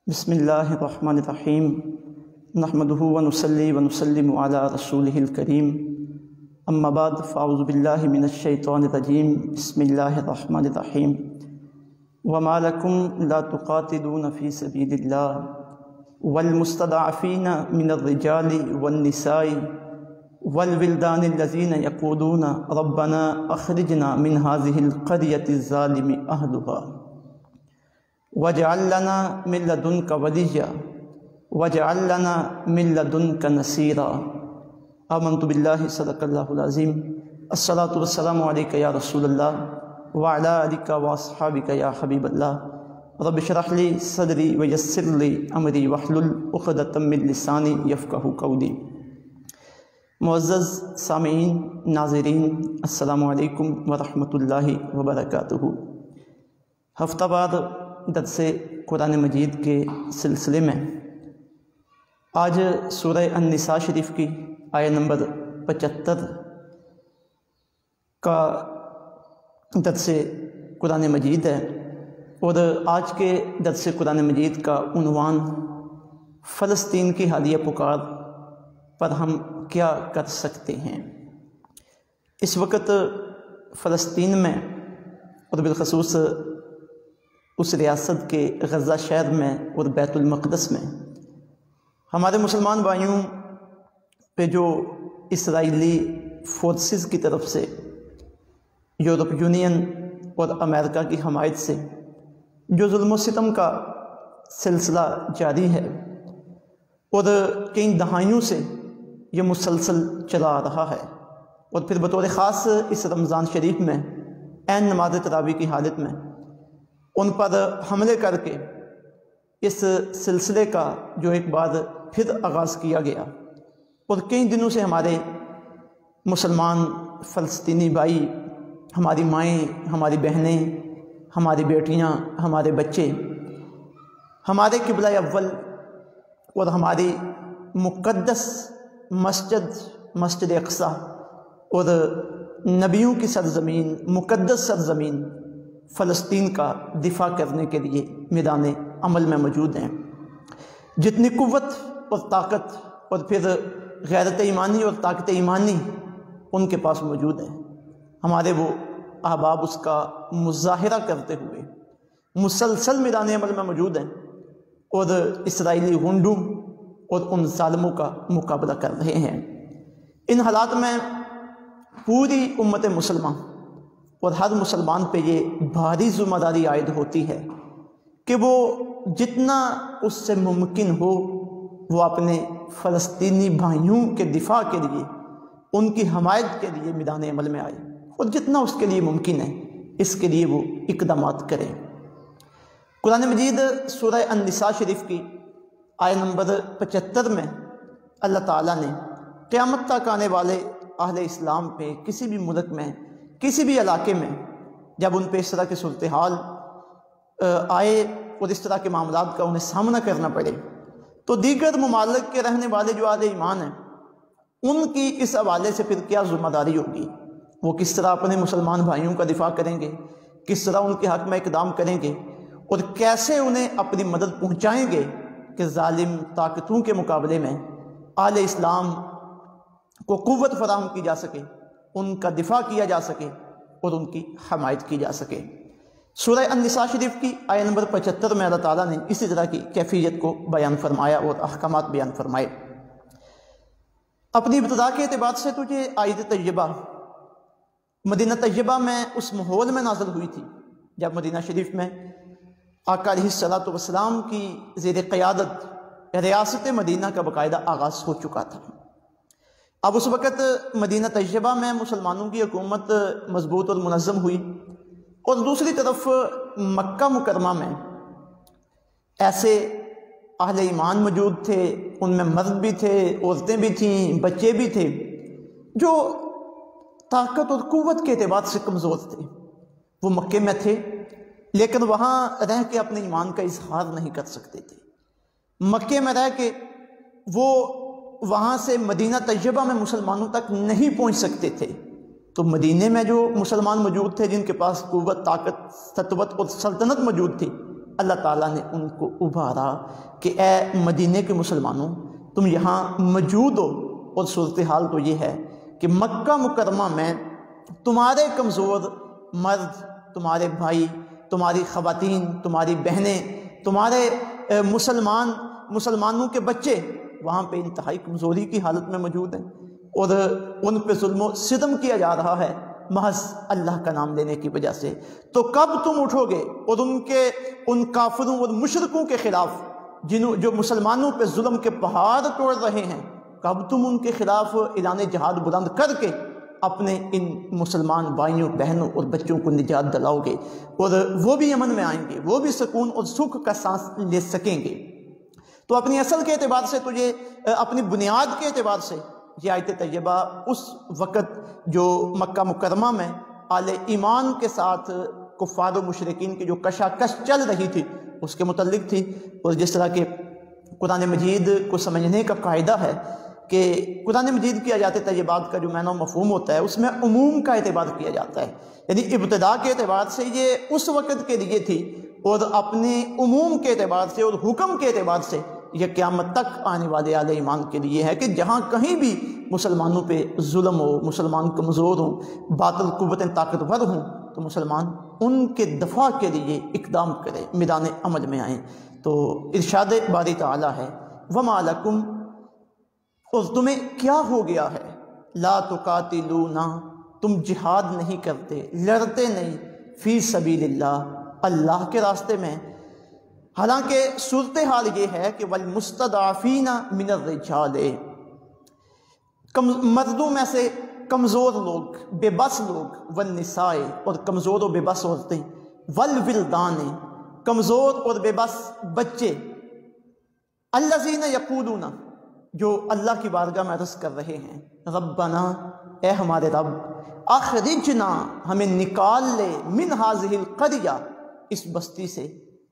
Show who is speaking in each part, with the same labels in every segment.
Speaker 1: بسم اللہ الرحمن الرحیم نحمدہ ونصلی ونسلم علی رسولہ الکریم اما بعد فاعوذ باللہ من الشیطان الرجیم بسم اللہ الرحمن الرحیم وما لکم لا تقاتلون فی سبیل اللہ والمستضعفین من الرجال والنساء والولدان الذین یقولون ربنا اخرجنا من هذه القریۃ الظالم اہلها وَاجْعَلْ لَنَا مِن لَّدُنْكَ وَلِيًّا وَاجْعَلْ لَنَا مِن لَّدُنْكَ نَصِيرًا آمنت باللہ صدق اللہ العظیم الصلاۃ والسلام علیک یا رسول اللہ وعلی آلک واصحابک یا حبیب اللہ رب اشرح لی صدری ویسر لی امری واحلل عقدۃ من لسانی یفقہوا قولی۔ معزز سامعین، ناظرین، السلام علیکم ورحمۃ اللہ وبرکاتہ۔ ہفتہ وار درس قرآن مجید کے سلسلے میں آج سورہ النساء شریف کی آیہ نمبر 75 کا درس قرآن مجید ہے، اور آج کے درس قرآن مجید کا عنوان فلسطین کی حالیہ پکار پر ہم کیا کر سکتے ہیں۔ اس وقت فلسطین میں اور بالخصوص اس ریاست کے غزہ شہر میں اور بیت المقدس میں ہمارے مسلمان بھائیوں پہ جو اسرائیلی فورسز کی طرف سے یورپ یونین اور امریکہ کی حمایت سے جو ظلم و ستم کا سلسلہ جاری ہے اور کئی دہائیوں سے یہ مسلسل چلا آ رہا ہے، اور پھر بطور خاص اس رمضان شریف میں عین نماز تراویح کی حالت میں ان پر حملے کر کے اس سلسلے کا جو ایک بار پھر آغاز کیا گیا، اور کئی دنوں سے ہمارے مسلمان فلسطینی بھائی، ہماری مائیں، ہماری بہنیں، ہماری بیٹیاں، ہمارے بچے ہمارے قبلہ اول اور ہماری مقدس مسجد اقصی اور نبیوں کی سرزمین، مقدس سرزمین فلسطین کا دفاع کرنے کے لیے میدان عمل میں موجود ہیں۔ جتنی قوت اور طاقت اور پھر غیرت ایمانی اور طاقت ایمانی ان کے پاس موجود ہیں، ہمارے وہ احباب اس کا مظاہرہ کرتے ہوئے مسلسل میدان عمل میں موجود ہیں اور اسرائیلی غنڈوں اور ان ظالموں کا مقابلہ کر رہے ہیں۔ ان حالات میں پوری امت مسلمہ اور ہر مسلمان پہ یہ بھاری ذمہ داری عائد ہوتی ہے کہ وہ جتنا اس سے ممکن ہو وہ اپنے فلسطینی بھائیوں کے دفاع کے لیے، ان کی حمایت کے لیے میدان عمل میں آئے، اور جتنا اس کے لیے ممکن ہے اس کے لیے وہ اقدامات کریں۔ قرآن مجید سورہ النساء شریف کی آیہ نمبر 75 میں اللہ تعالیٰ نے قیامت تک آنے والے اہل اسلام پہ کسی بھی ملک میں، کسی بھی علاقے میں جب ان پہ اس طرح کی صورتحال آئے اور اس طرح کے معاملات کا انہیں سامنا کرنا پڑے، تو دیگر ممالک کے رہنے والے جو اہل ایمان ہیں ان کی اس حوالے سے پھر کیا ذمہ داری ہوگی، وہ کس طرح اپنے مسلمان بھائیوں کا دفاع کریں گے، کس طرح ان کے حق میں اقدام کریں گے، اور کیسے انہیں اپنی مدد پہنچائیں گے کہ ظالم طاقتوں کے مقابلے میں اہل اسلام کو قوت فراہم کی جا سکے، ان کا دفاع کیا جا سکے اور ان کی حمایت کی جا سکے۔ سورہ النساء شریف کی آیہ نمبر 75 میں اللہ تعالیٰ نے اسی طرح کی کیفیت کو بیان فرمایا اور احکامات بیان فرمائے۔ اپنی ابتدا کے اعتبار سے تو یہ آیت طیبہ مدینہ طیبہ میں اس ماحول میں نازل ہوئی تھی جب مدینہ شریف میں آقا علیہ الصلوۃ والسلام کی زیر قیادت ریاست مدینہ کا باقاعدہ آغاز ہو چکا تھا۔ اب اس وقت مدینہ طیبہ میں مسلمانوں کی حکومت مضبوط اور منظم ہوئی، اور دوسری طرف مکہ مکرمہ میں ایسے اہل ایمان موجود تھے، ان میں مرد بھی تھے، عورتیں بھی تھیں، بچے بھی تھے، جو طاقت اور قوت کے اعتبار سے کمزور تھے۔ وہ مکے میں تھے لیکن وہاں رہ کے اپنے ایمان کا اظہار نہیں کر سکتے تھے۔ مکے میں رہ کے وہ وہاں سے مدینہ طیبہ میں مسلمانوں تک نہیں پہنچ سکتے تھے، تو مدینے میں جو مسلمان موجود تھے جن کے پاس قوت، طاقت، سطوت اور سلطنت موجود تھی، اللہ تعالیٰ نے ان کو ابھارا کہ اے مدینے کے مسلمانوں تم یہاں موجود ہو، اور صورتحال تو یہ ہے کہ مکہ مکرمہ میں تمہارے کمزور مرد، تمہارے بھائی، تمہاری خواتین، تمہاری بہنیں، تمہارے مسلمانوں کے بچے وہاں پہ انتہائی کمزوری کی حالت میں موجود ہیں، اور ان پہ ظلم و ستم کیا جا رہا ہے محض اللہ کا نام لینے کی وجہ سے۔ تو کب تم اٹھو گے اور ان کافروں اور مشرکوں کے خلاف جو مسلمانوں پہ ظلم کے پہاڑ توڑ رہے ہیں، کب تم ان کے خلاف اعلان جہاد بلند کر کے اپنے ان مسلمان بھائیوں، بہنوں اور بچوں کو نجات دلاؤ گے، اور وہ بھی امن میں آئیں گے، وہ بھی سکون اور سکھ کا سانس لے سکیں گے؟ تو اپنی اصل کے اعتبار سے تو یہ اپنی بنیاد کے اعتبار سے یہ آیت طیبہ اس وقت جو مکہ مکرمہ میں اہل ایمان کے ساتھ کفار و مشرکین کی جو کشاکش چل رہی تھی اس کے متعلق تھی۔ اور جس طرح کہ قرآن مجید کو سمجھنے کا قاعدہ ہے کہ قرآن مجید کی آیات طیبات کا جو معنی و مفہوم ہوتا ہے اس میں عموم کا اعتبار کیا جاتا ہے، یعنی ابتدا کے اعتبار سے یہ اس وقت کے لیے تھی، اور اپنے عموم کے اعتبار سے اور حکم کے اعتبار سے یہ قیامت تک آنے والے اہل ایمان کے لیے ہے کہ جہاں کہیں بھی مسلمانوں پہ ظلم ہو، مسلمان کمزور ہوں، باطل قوتیں طاقتور ہوں، تو مسلمان ان کے دفاع کے لیے اقدام کرے، میدان عمل میں آئیں۔ تو ارشاد باری تعالیٰ ہے وَمَا لَكُمْ، اور تمہیں کیا ہو گیا ہے، لا تقاتلون، تم جہاد نہیں کرتے، لڑتے نہیں، فی سبیل اللہ کے راستے میں، حالانکہ صورتحال یہ ہے کہ والمستضعفین من الرجال، مردوں میں سے کمزور لوگ، بے بس لوگ، والنساء، اور کمزور و بے بس عورتیں، والولدان، کمزور اور بے بس بچے، الذین یقولون، جو اللہ کی بارگاہ میں عرض کر رہے ہیں ربنا، اے ہمارے رب، اخرجنا، ہمیں نکال لے، من ہذہ القریہ، اس بستی سے،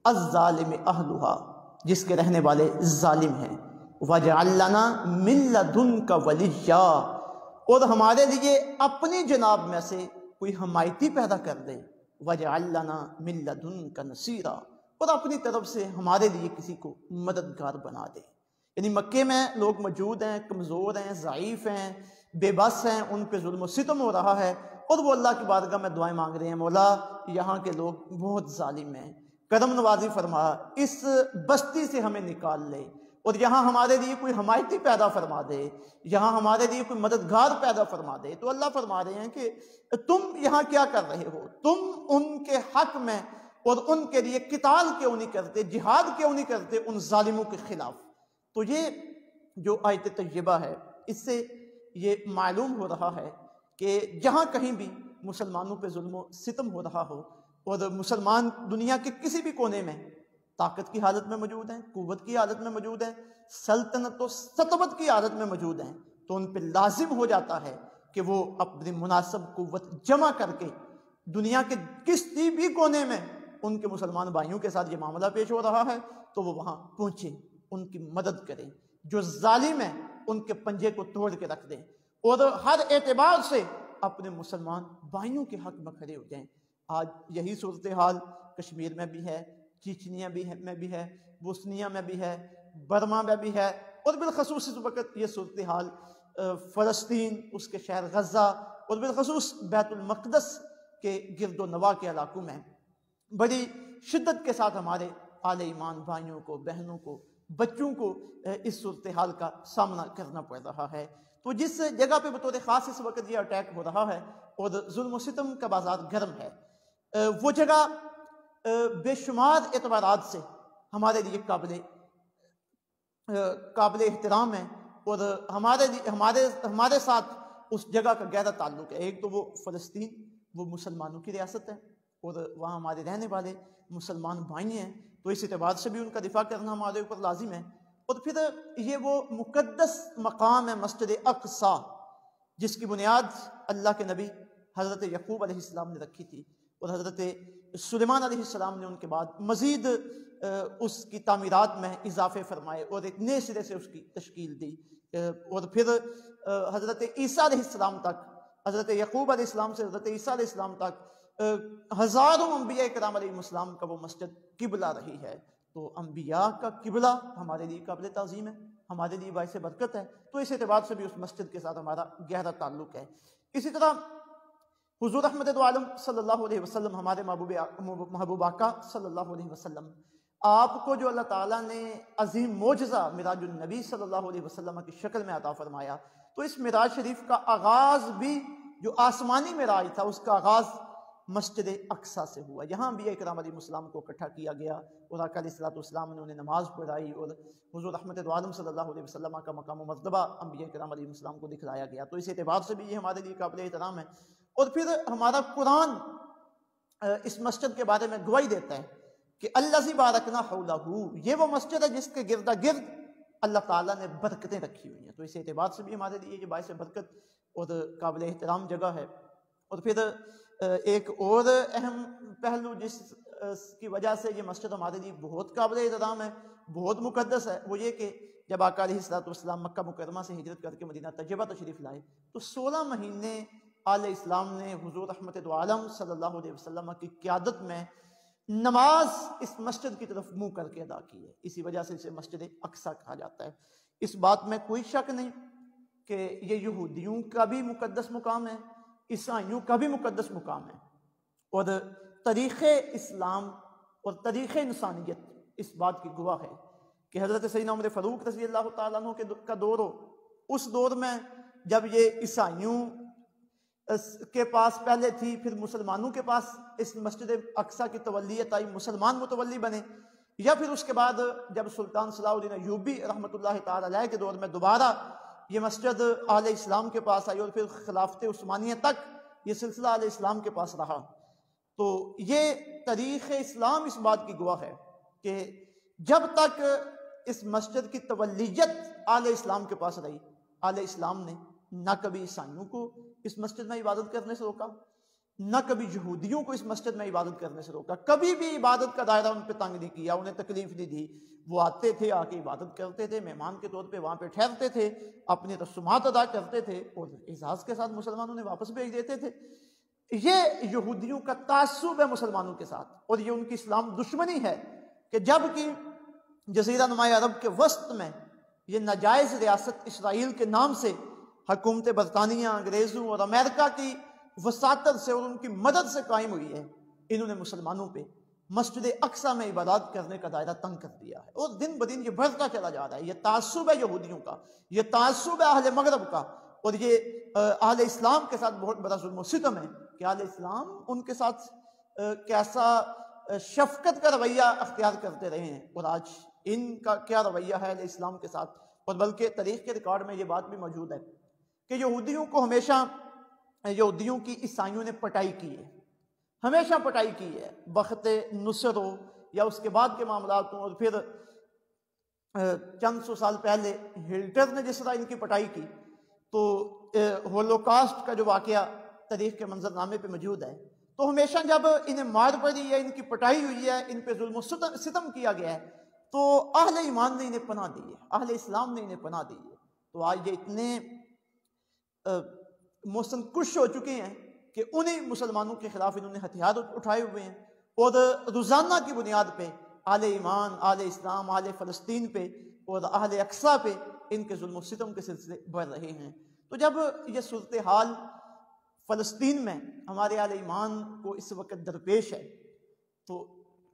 Speaker 1: الظالم اہلھا، جس کے رہنے والے ظالم ہیں، وَاجْعَلْ لَنَا مِن لَدُنْكَ وَلِيًّا، اور ہمارے لیے اپنی جناب میں سے کوئی حمایتی پیدا کر دے، وَاجْعَلْ لَنَا مِن لَدُنْكَ نَصِيرًا، اور اپنی طرف سے ہمارے لیے کسی کو مددگار بنا دے۔ یعنی مکے میں لوگ موجود ہیں، کمزور ہیں، ضعیف ہیں، بے بس ہیں، ان پہ ظلم و ستم ہو رہا ہے، اور وہ اللہ کی بارگاہ میں دعائیں مانگ رہے ہیں، مولا یہاں کے لوگ بہت ظالم ہیں، کرم نوازی فرما، اس بستی سے ہمیں نکال لے، اور یہاں ہمارے لیے کوئی حمایتی پیدا فرما دے، یہاں ہمارے لیے کوئی مددگار پیدا فرما دے۔ تو اللہ فرما رہے ہیں کہ تم یہاں کیا کر رہے ہو، تم ان کے حق میں اور ان کے لیے قتال کیوں نہیں کرتے، جہاد کیوں نہیں کرتے ان ظالموں کے خلاف؟ تو یہ جو آیت طیبہ ہے اس سے یہ معلوم ہو رہا ہے کہ جہاں کہیں بھی مسلمانوں پہ ظلم و ستم ہو رہا ہو، اور مسلمان دنیا کے کسی بھی کونے میں طاقت کی حالت میں موجود ہیں، قوت کی حالت میں موجود ہیں، سلطنت و سطوت کی حالت میں موجود ہیں، تو ان پہ لازم ہو جاتا ہے کہ وہ اپنی مناسب قوت جمع کر کے دنیا کے کسی بھی کونے میں ان کے مسلمان بھائیوں کے ساتھ یہ معاملہ پیش ہو رہا ہے تو وہ وہاں پہنچیں، ان کی مدد کریں، جو ظالم ہیں ان کے پنجے کو توڑ کے رکھ دیں، اور ہر اعتبار سے اپنے مسلمان بھائیوں کے حق میں کھڑے ہو جائیں۔ آج یہی صورتحال کشمیر میں بھی ہے، چیچنیا میں بھی ہے، بوسنیا میں بھی ہے، برما میں بھی ہے، اور بالخصوص اس وقت یہ صورتحال فلسطین، اس کے شہر غزہ، اور بالخصوص بیت المقدس کے گرد و نواح کے علاقوں میں بڑی شدت کے ساتھ ہمارے اہل ایمان بھائیوں کو، بہنوں کو، بچوں کو اس صورتحال کا سامنا کرنا پڑ رہا ہے۔ تو جس جگہ پہ بطور خاص اس وقت یہ اٹیک ہو رہا ہے اور ظلم و ستم کا بازار گرم ہے، وہ جگہ بے شمار اعتبارات سے ہمارے لیے قابل احترام ہے، اور ہمارے ساتھ اس جگہ کا گہرا تعلق ہے۔ ایک تو وہ فلسطین، وہ مسلمانوں کی ریاست ہے، اور وہاں ہمارے رہنے والے مسلمان بھائی ہیں، تو اس اعتبار سے بھی ان کا دفاع کرنا ہمارے اوپر لازم ہے۔ اور پھر یہ وہ مقدس مقام ہے مسجد اقصی، جس کی بنیاد اللہ کے نبی حضرت یعقوب علیہ السلام نے رکھی تھی، اور حضرت سلیمان علیہ السلام نے ان کے بعد مزید اس کی تعمیرات میں اضافے فرمائے اور ایک نئے سرے سے اس کی تشکیل دی، اور پھر حضرت عیسیٰ علیہ السلام تک، حضرت یعقوب علیہ السلام سے حضرت عیسیٰ علیہ السلام تک ہزاروں انبیاء کرام علیہ السلام کا وہ مسجد قبلہ رہی ہے، تو انبیاء کا قبلہ ہمارے لیے قابل تعظیم ہے، ہمارے لیے باعث برکت ہے، تو اس اعتبار سے بھی اس مسجد کے ساتھ ہمارا گہرا تعلق ہے۔ اسی طرح حضور رحمت دو عالم صلی اللہ علیہ وسلم، ہمارے محبوب آقا صلی اللہ علیہ وسلم، آپ کو جو اللہ تعالیٰ نے عظیم معجزہ معراج النبی صلی اللہ علیہ وسلم کی شکل میں عطا فرمایا، تو اس معراج شریف کا آغاز بھی جو آسمانی معراج تھا اس کا آغاز مسجد اقصیٰ سے ہوا۔ یہاں انبیاء کرام علیہ السلام کو اکٹھا کیا گیا اور آقا علیہ السلام نے انہیں نماز پڑھائی، اور حضور رحمت دو عالم صلی اللہ علیہ وسلم کا مقام و مرتبہ انبیاء کرام علیہ السلام کو دکھلایا گیا، تو اس اعتبار سے بھی یہ ہمارے لیے قابل احترام ہے۔ اور پھر ہمارا قرآن اس مسجد کے بارے میں گواہی دیتا ہے کہ الذی بارکنا حولہ، یہ وہ مسجد ہے جس کے گردا گرد اللہ تعالیٰ نے برکتیں رکھی ہوئی ہیں، تو اس اعتبار سے بھی ہمارے لیے یہ باعث برکت اور قابل احترام جگہ ہے۔ اور پھر ایک اور اہم پہلو جس کی وجہ سے یہ مسجد ہمارے لیے بہت قابل احترام ہے، بہت مقدس ہے، وہ یہ کہ جب آقا علیہ السلام مکہ مکرمہ سے ہجرت کر کے مدینہ طیبہ تشریف لائے تو 16 مہینے آل اسلام نے حضور رحمت دو عالم صلی اللہ علیہ وسلم کی قیادت میں نماز اس مسجد کی طرف منہ کر کے ادا کی ہے، اسی وجہ سے اسے مسجد اقصیٰ کہا جاتا ہے۔ اس بات میں کوئی شک نہیں کہ یہ یہودیوں کا بھی مقدس مقام ہے، عیسائیوں کا بھی مقدس مقام ہے، اور تاریخ اسلام اور تاریخ انسانیت اس بات کی گواہ ہے کہ حضرت سیدنا عمر فاروق رضی اللہ تعالیٰ عنہ کا دور ہو، اس دور میں جب یہ عیسائیوں کے پاس پہلے تھی، پھر مسلمانوں کے پاس اس مسجد اقصیٰ کی تولیت آئی، مسلمان متولی بنے، یا پھر اس کے بعد جب سلطان صلاح الدین ایوبی رحمۃ اللہ تعالی علیہ کے دور میں دوبارہ یہ مسجد اہل اسلام کے پاس آئی، اور پھر خلافت عثمانیہ تک یہ سلسلہ اہل اسلام کے پاس رہا، تو یہ تاریخ اسلام اس بات کی گواہ ہے کہ جب تک اس مسجد کی تولیت اہل اسلام کے پاس رہی، اہل اسلام نے نہ کبھی عیسائیوں کو اس مسجد میں عبادت کرنے سے روکا، نہ کبھی یہودیوں کو اس مسجد میں عبادت کرنے سے روکا، کبھی بھی عبادت کا دائرہ ان پہ تنگ نہیں کیا، انہیں تکلیف نہیں دی، وہ آتے تھے، آ کے عبادت کرتے تھے، مہمان کے طور پہ وہاں پہ ٹھہرتے تھے، اپنی رسومات ادا کرتے تھے، اور اعزاز کے ساتھ مسلمانوں نے واپس بھیج دیتے تھے۔ یہ یہودیوں کا تعصب ہے مسلمانوں کے ساتھ، اور یہ ان کی اسلام دشمنی ہے کہ جب کہ جزیرہ نمایاں عرب کے وسط میں یہ ناجائز ریاست اسرائیل کے نام سے حکومت برطانیہ، انگریزوں اور امریکہ کی وساطت سے اور ان کی مدد سے قائم ہوئی ہے، انہوں نے مسلمانوں پہ مسجد اقصیٰ میں عبادات کرنے کا دائرہ تنگ کر دیا ہے، اور دن بدن یہ بڑھتا چلا جا رہا ہے۔ یہ تعصب ہے یہودیوں کا، یہ تعصب ہے اہل مغرب کا، اور یہ اہل اسلام کے ساتھ بہت بڑا ظلم و ستم ہے کہ اہل اسلام ان کے ساتھ کیسا شفقت کا رویہ اختیار کرتے رہے ہیں، اور آج ان کا کیا رویہ ہے اہل اسلام کے ساتھ۔ اور بلکہ تاریخ کے ریکارڈ میں یہ بات بھی موجود ہے کہ یہودیوں کو ہمیشہ، یہودیوں کی عیسائیوں نے پٹائی کی ہے، ہمیشہ پٹائی کی ہے، بخت نصر ہو یا اس کے بعد کے معاملات ہوں، اور پھر چند سو سال پہلے ہٹلر نے جس طرح ان کی پٹائی کی، تو ہولوکاسٹ کا جو واقعہ تاریخ کے منظرنامے پہ موجود ہے، تو ہمیشہ جب انہیں مار پڑی ہے، ان کی پٹائی ہوئی ہے، ان پہ ظلم و ستم کیا گیا ہے، تو اہل ایمان نے انہیں پناہ دی ہے، اہل اسلام نے انہیں پناہ دی ہے۔ تو آج یہ اتنے محسن کش ہو چکے ہیں کہ انہیں مسلمانوں کے خلاف انہوں نے ہتھیار اٹھائے ہوئے ہیں، اور روزانہ کی بنیاد پہ اہل ایمان، اہل اسلام، اہل فلسطین پہ اور اہل اقصیٰ پہ ان کے ظلم و ستم کے سلسلے بڑھ رہے ہیں۔ تو جب یہ صورتحال فلسطین میں ہمارے اہل ایمان کو اس وقت درپیش ہے، تو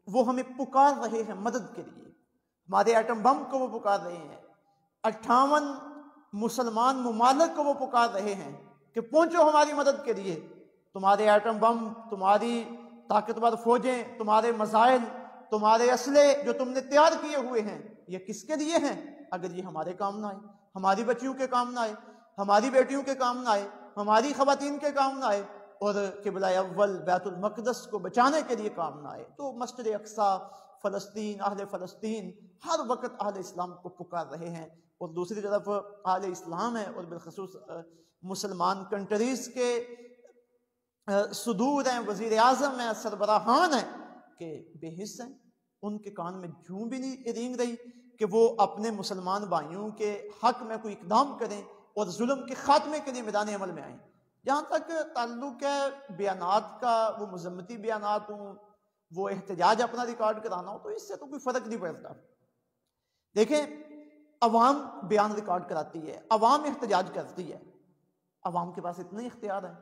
Speaker 1: وہ ہمیں پکار رہے ہیں مدد کے لیے، ہمارے ایٹم بم کو وہ پکار رہے ہیں، 58 مسلمان ممالک کو وہ پکار رہے ہیں کہ پہنچو ہماری مدد کے لیے، تمہارے ایٹم بم، تمہاری طاقتور فوجیں، تمہارے میزائل، تمہارے اسلحے جو تم نے تیار کیے ہوئے ہیں، یہ کس کے لیے ہیں؟ اگر یہ ہمارے کام نہ آئے، ہماری بچیوں کے کام نہ آئے، ہماری بیٹیوں کے کام نہ آئے، ہماری خواتین کے کام نہ آئے، اور قبلہ اول بیت المقدس کو بچانے کے لیے کام نہ آئے، تو مسجد اقصیٰ، فلسطین، اہل فلسطین ہر وقت اہل اسلام کو پکار رہے ہیں، اور دوسری طرف اہل اسلام ہے اور بالخصوص مسلمان کنٹریز کے صدور ہیں، وزیر اعظم ہیں، سربراہان ہیں کہ بے حس ہیں، ان کے کان میں جوں بھی نہیں رینگ رہی کہ وہ اپنے مسلمان بھائیوں کے حق میں کوئی اقدام کریں اور ظلم کے خاتمے کے لیے میدان عمل میں آئیں۔ جہاں تک تعلق ہے بیانات کا، وہ مذمتی بیانات ہوں، وہ احتجاج اپنا ریکارڈ کرانا ہو، تو اس سے تو کوئی فرق نہیں پڑتا۔ دیکھیں، عوام بیان ریکارڈ کراتی ہے، عوام احتجاج کرتی ہے، عوام کے پاس اتنے اختیار ہیں۔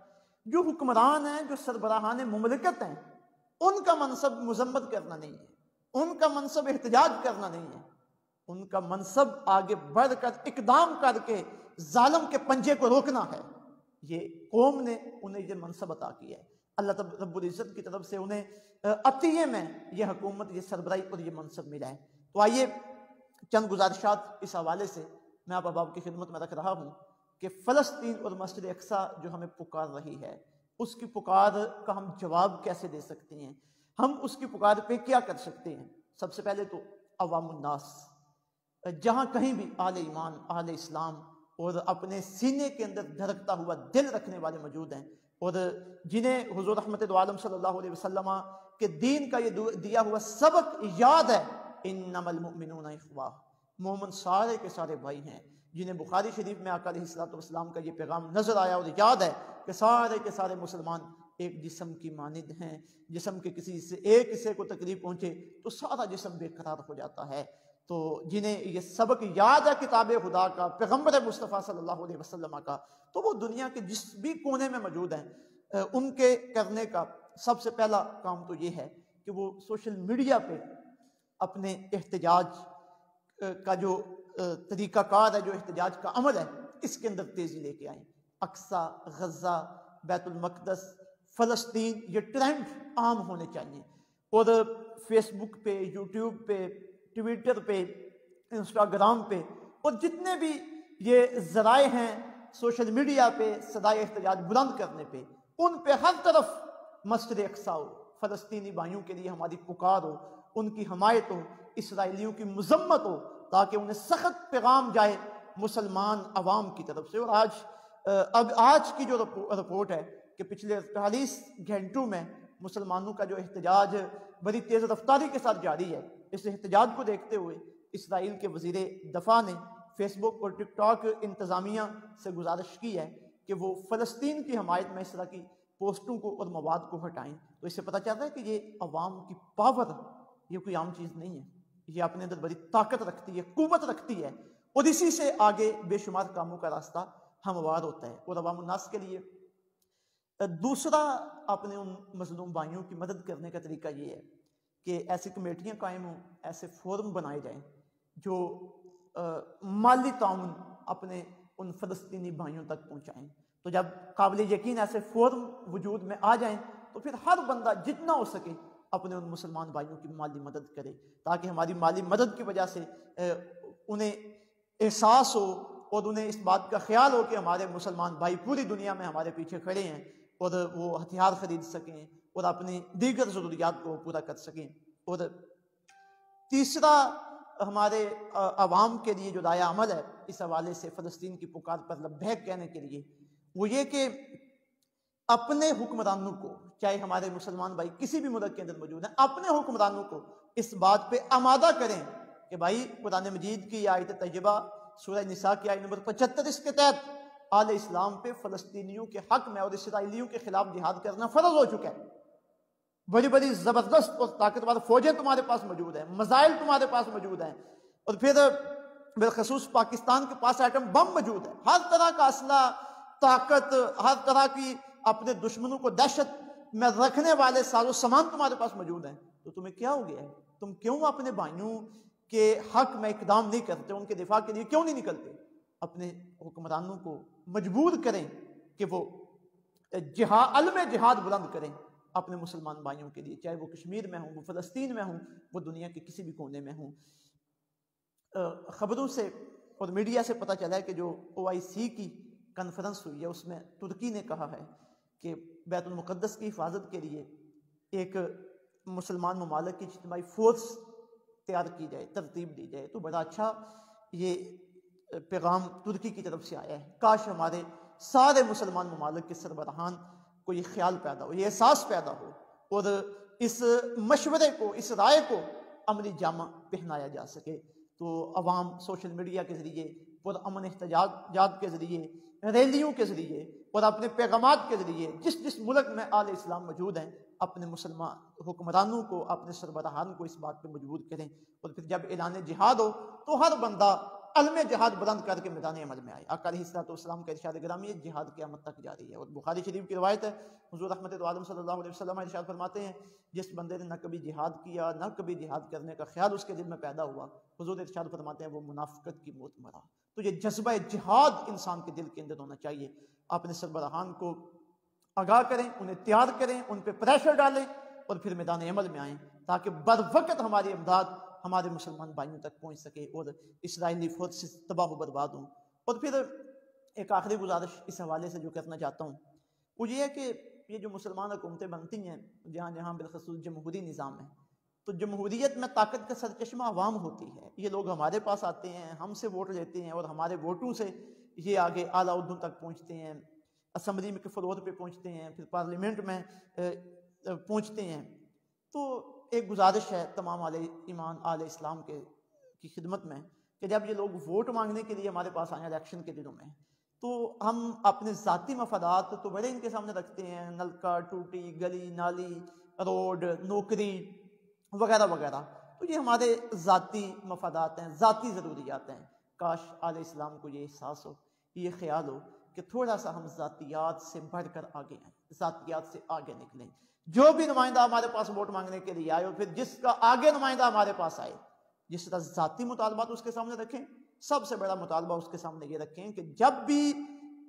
Speaker 1: جو حکمران ہیں، جو سربراہان مملکت ہیں، ان کا منصب مذمت کرنا نہیں ہے، ان کا منصب احتجاج کرنا نہیں ہے، ان کا منصب آگے بڑھ کر اقدام کر کے ظالم کے پنجے کو روکنا ہے۔ یہ قوم نے انہیں یہ منصب عطا کیا ہے، اللہ رب العزت کی طرف سے انہیں عطیے میں یہ حکومت، یہ سربراہی اور یہ منصب ملا ہے۔ تو آئیے چند گزارشات اس حوالے سے میں آپ احباب کی خدمت میں رکھ رہا ہوں کہ فلسطین اور مسجد اقصی جو ہمیں پکار رہی ہے، اس کی پکار کا ہم جواب کیسے دے سکتے ہیں، ہم اس کی پکار پہ کیا کر سکتے ہیں۔ سب سے پہلے تو عوام الناس، جہاں کہیں بھی اہل ایمان، اہل اسلام اور اپنے سینے کے اندر دھڑکتا ہوا دل رکھنے والے موجود ہیں، اور جنہیں حضور رحمت دو عالم صلی اللہ علیہ وسلم کے دین کا یہ دیا ہوا سبق یاد ہے، انما المؤمنون اخوہ، مومن سارے کے سارے بھائی ہیں، جنہیں بخاری شریف میں آقا علیہ الصلوۃ والسلام کا یہ پیغام نظر آیا اور یاد ہے کہ سارے کے سارے مسلمان ایک جسم کی مانند ہیں، جسم کے کسی سے ایک حصے کو تکلیف پہنچے تو سارا جسم بے قرار ہو جاتا ہے۔ تو جنہیں یہ سبق یاد ہے کتاب خدا کا، پیغمبر مصطفیٰ صلی اللہ علیہ وسلم کا، تو وہ دنیا کے جس بھی کونے میں موجود ہیں، ان کے کرنے کا سب سے پہلا کام تو یہ ہے کہ وہ سوشل میڈیا پہ اپنے احتجاج کا جو طریقہ کار ہے، جو احتجاج کا عمل ہے، اس کے اندر تیزی لے کے آئیں۔ اقصی، غزہ، بیت المقدس، فلسطین، یہ ٹرینڈ عام ہونے چاہیے، اور فیس بک پہ، یوٹیوب پہ، ٹویٹر پہ، انسٹاگرام پہ، اور جتنے بھی یہ ذرائع ہیں سوشل میڈیا پہ صدائے احتجاج بلند کرنے پہ، ان پہ ہر طرف مسجد اقصی ہو، فلسطینی بھائیوں کے لیے ہماری پکار ہو، ان کی حمایت ہو، اسرائیلیوں کی مذمت ہو، تاکہ انہیں سخت پیغام جائے مسلمان عوام کی طرف سے۔ اور آج کی جو رپورٹ ہے کہ پچھلے 48 گھنٹوں میں مسلمانوں کا جو احتجاج بڑی تیز رفتاری کے ساتھ جاری ہے، اس احتجاج کو دیکھتے ہوئے اسرائیل کے وزیر دفاع نے فیس بک اور ٹک ٹاک انتظامیہ سے گزارش کی ہے کہ وہ فلسطین کی حمایت میں اس طرح کی پوسٹوں کو اور مواد کو ہٹائیں۔ تو اس سے پتہ چلتا ہے کہ یہ عوام کی پاور، یہ کوئی عام چیز نہیں ہے، یہ اپنے اندر بڑی طاقت رکھتی ہے، قوت رکھتی ہے، اور اسی سے آگے بے شمار کاموں کا راستہ ہموار ہوتا ہے۔ اور عوام الناس کے لیے دوسرا اپنے ان مظلوم بھائیوں کی مدد کرنے کا طریقہ یہ ہے کہ ایسی کمیٹیاں قائم ہوں، ایسے فورم بنائے جائیں جو مالی تعاون اپنے ان فلسطینی بھائیوں تک پہنچائیں۔ تو جب قابل یقین ایسے فورم وجود میں آ جائیں تو پھر ہر بندہ جتنا ہو سکے اپنے ان مسلمان بھائیوں کی مالی مدد کرے، تاکہ ہماری مالی مدد کی وجہ سے انہیں احساس ہو اور انہیں اس بات کا خیال ہو کہ ہمارے مسلمان بھائی پوری دنیا میں ہمارے پیچھے کھڑے ہیں، اور وہ ہتھیار خرید سکیں اور اپنی دیگر ضروریات کو پورا کر سکیں۔ اور تیسرا ہمارے عوام کے لیے جو دائع عمل ہے اس حوالے سے فلسطین کی پکار پر لبیک کہنے کے لیے، وہ یہ کہ اپنے حکمرانوں کو، چاہے ہمارے مسلمان بھائی کسی بھی ملک کے اندر موجود ہیں، اپنے حکمرانوں کو اس بات پہ آمادہ کریں کہ بھائی قرآن مجید کی آیت طیبہ سورہ نساء کی آیت نمبر 75 اس کے تحت اہل اسلام پہ فلسطینیوں کے حق میں اور اسرائیلیوں کے خلاف جہاد کرنا فرض ہو چکا ہے۔ بڑی بڑی زبردست اور طاقتور فوجیں تمہارے پاس موجود ہیں، میزائل تمہارے پاس موجود ہیں، اور پھر بالخصوص پاکستان کے پاس ایٹم بم موجود ہے، ہر طرح کا اسلحہ، طاقت، ہر طرح کی اپنے دشمنوں کو دہشت میں رکھنے والے ساز و سامان تمہارے پاس موجود ہیں۔ تو تمہیں کیا ہو گیا ہے؟ تم کیوں اپنے بھائیوں کے حق میں اقدام نہیں کرتے، ان کے دفاع کے لیے کیوں نہیں نکلتے؟ اپنے حکمرانوں کو مجبور کریں کہ وہ علم جہاد بلند کریں اپنے مسلمان بھائیوں کے لیے، چاہے وہ کشمیر میں ہوں، وہ فلسطین میں ہوں، وہ دنیا کے کسی بھی کونے میں ہوں۔ خبروں سے اور میڈیا سے پتہ چلا ہے کہ جو OIC کی کانفرنس ہوئی ہے اس میں ترکی نے کہا ہے کہ بیت المقدس کی حفاظت کے لیے ایک مسلمان ممالک کی اجتماعی فورس تیار کی جائے، ترتیب دی جائے۔ تو بڑا اچھا یہ پیغام ترکی کی طرف سے آیا ہے۔ کاش ہمارے سارے مسلمان ممالک کے سربراہان کو یہ خیال پیدا ہو، یہ احساس پیدا ہو، اور اس مشورے کو، اس رائے کو عملی جامہ پہنایا جا سکے تو عوام سوشل میڈیا کے ذریعے پرامن احتجاجات کے ذریعے ریلیوں کے ذریعے اور اپنے پیغامات کے ذریعے جس جس ملک میں آل اسلام موجود ہیں اپنے مسلمان حکمرانوں کو اپنے سربراہان کو اس بات پہ مجبور کریں، اور پھر جب اعلان جہاد ہو تو ہر بندہ علم جہاد بلند کر کے میدان عمل میں آئے۔ آقا علیہ الصلوۃ والسلام کا ارشاد گرامی ہے جہاد قیامت تک جاری ہے، اور بخاری شریف کی روایت ہے حضور رحمت عالم صلی اللہ علیہ وسلم ارشاد فرماتے ہیں جس بندے نے نہ کبھی جہاد کیا نہ کبھی جہاد کرنے کا خیال اس کے دل میں پیدا ہوا، حضور ارشاد فرماتے ہیں وہ منافقت کی موت مرا۔ تو یہ جذبہ جہاد انسان کے دل کے اندر ہونا چاہیے۔ اپنے سربراہان کو آگاہ کریں، انہیں تیار کریں، ان پہ پریشر ڈالیں اور پھر میدان عمل میں آئیں تاکہ بر وقت ہماری امداد ہمارے مسلمان بھائیوں تک پہنچ سکے اور اسرائیلی فورسز تباہ و برباد ہوں۔ اور پھر ایک آخری گزارش اس حوالے سے جو کرنا چاہتا ہوں وہ یہ ہے کہ یہ جو مسلمان حکومتیں بنتی ہیں جہاں جہاں بالخصوص جمہوری نظام ہے، تو جمہوریت میں طاقت کا سرچشمہ عوام ہوتی ہے۔ یہ لوگ ہمارے پاس آتے ہیں، ہم سے ووٹ لیتے ہیں اور ہمارے ووٹوں سے یہ آگے اعلیٰ عہدوں تک پہنچتے ہیں، اسمبلی میں کے فلور پہ پہنچتے ہیں، پھر پارلیمنٹ میں پہنچتے ہیں۔ تو ایک گزارش ہے تمام اہل ایمان اہل اسلام کی خدمت میں کہ جب یہ لوگ ووٹ مانگنے کے لیے ہمارے پاس آئیں الیکشن کے دنوں میں، تو ہم اپنے ذاتی مفادات تو بڑے ان کے سامنے رکھتے ہیں، نلکا ٹوٹی، گلی نالی، روڈ، نوکری وغیرہ وغیرہ، تو یہ ہمارے ذاتی مفادات ہیں، ذاتی ضروریات ہیں۔ کاش اہل اسلام کو یہ احساس ہو، یہ خیال ہو کہ تھوڑا سا ہم ذاتیات سے بڑھ کر آگے آئیں، ذاتیات سے آگے نکلیں۔ جو بھی نمائندہ ہمارے پاس ووٹ مانگنے کے لیے آئے اور پھر جس کا آگے نمائندہ ہمارے پاس آئے، جس طرح ذاتی مطالبات اس کے سامنے رکھیں، سب سے بڑا مطالبہ اس کے سامنے یہ رکھیں کہ جب بھی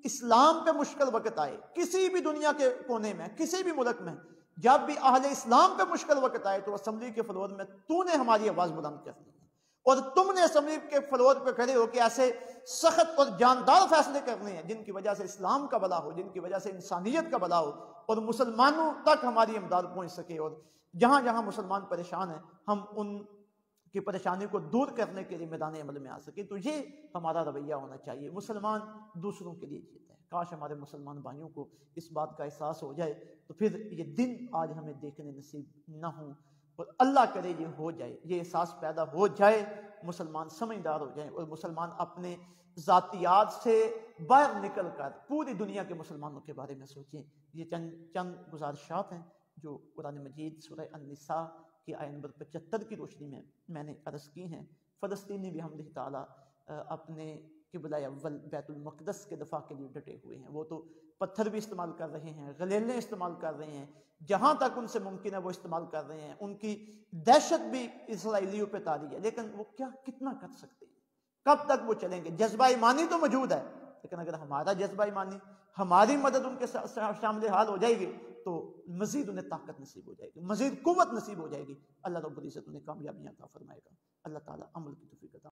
Speaker 1: اسلام پہ مشکل وقت آئے، کسی بھی دنیا کے کونے میں، کسی بھی ملک میں، جب بھی اہل اسلام پہ مشکل وقت آئے تو اسمبلی کے فلور میں تو نے ہماری آواز بلند کرنی ہے، اور تم نے اسمبلی کے فلور پہ کھڑے ہو کے ایسے سخت اور جاندار فیصلے کرنے ہیں جن کی وجہ سے اسلام کا بھلا ہو، جن کی وجہ سے انسانیت کا بھلا ہو اور مسلمانوں تک ہماری امداد پہنچ سکے، اور جہاں جہاں مسلمان پریشان ہیں ہم ان کی پریشانی کو دور کرنے کے لیے میدان عمل میں آ سکے۔ تو یہ ہمارا رویہ ہونا چاہیے۔ مسلمان دوسروں کے لیے جیتا ہے۔ کاش ہمارے مسلمان بھائیوں کو اس بات کا احساس ہو جائے، تو پھر یہ دن آج ہمیں دیکھنے نصیب نہ ہوں، اور اللہ کرے یہ ہو جائے، یہ احساس پیدا ہو جائے، مسلمان سمجھدار ہو جائیں اور مسلمان اپنے ذاتیات سے باہر نکل کر پوری دنیا کے مسلمانوں کے بارے میں سوچیں۔ یہ چند گزارشات ہیں جو قرآن مجید سورہ النساء کی آیت نمبر 75 کی روشنی میں نے عرض کی ہیں۔ فلسطینی بھی حمدہ تعالیٰ اپنے قبلہ اول بیت المقدس کے دفاع کے لیے ڈٹے ہوئے ہیں۔ وہ تو پتھر بھی استعمال کر رہے ہیں، غلیلیں استعمال کر رہے ہیں، جہاں تک ان سے ممکن ہے وہ استعمال کر رہے ہیں۔ ان کی دہشت بھی اسرائیلیوں پہ طاری ہے، لیکن وہ کتنا کر سکتے ہیں؟ کب تک وہ چلیں گے؟ جذبہ ایمانی تو موجود ہے، لیکن اگر ہمارا جذبہ ایمانی، ہماری مدد ان کے شامل حال ہو جائے گی تو مزید انہیں طاقت نصیب ہو جائے گی، مزید قوت نصیب ہو جائے گی۔ اللہ رب العزت انہیں کامیابیاں عطا فرمائے گا۔ اللہ تعالیٰ عمل کی توفیق عطا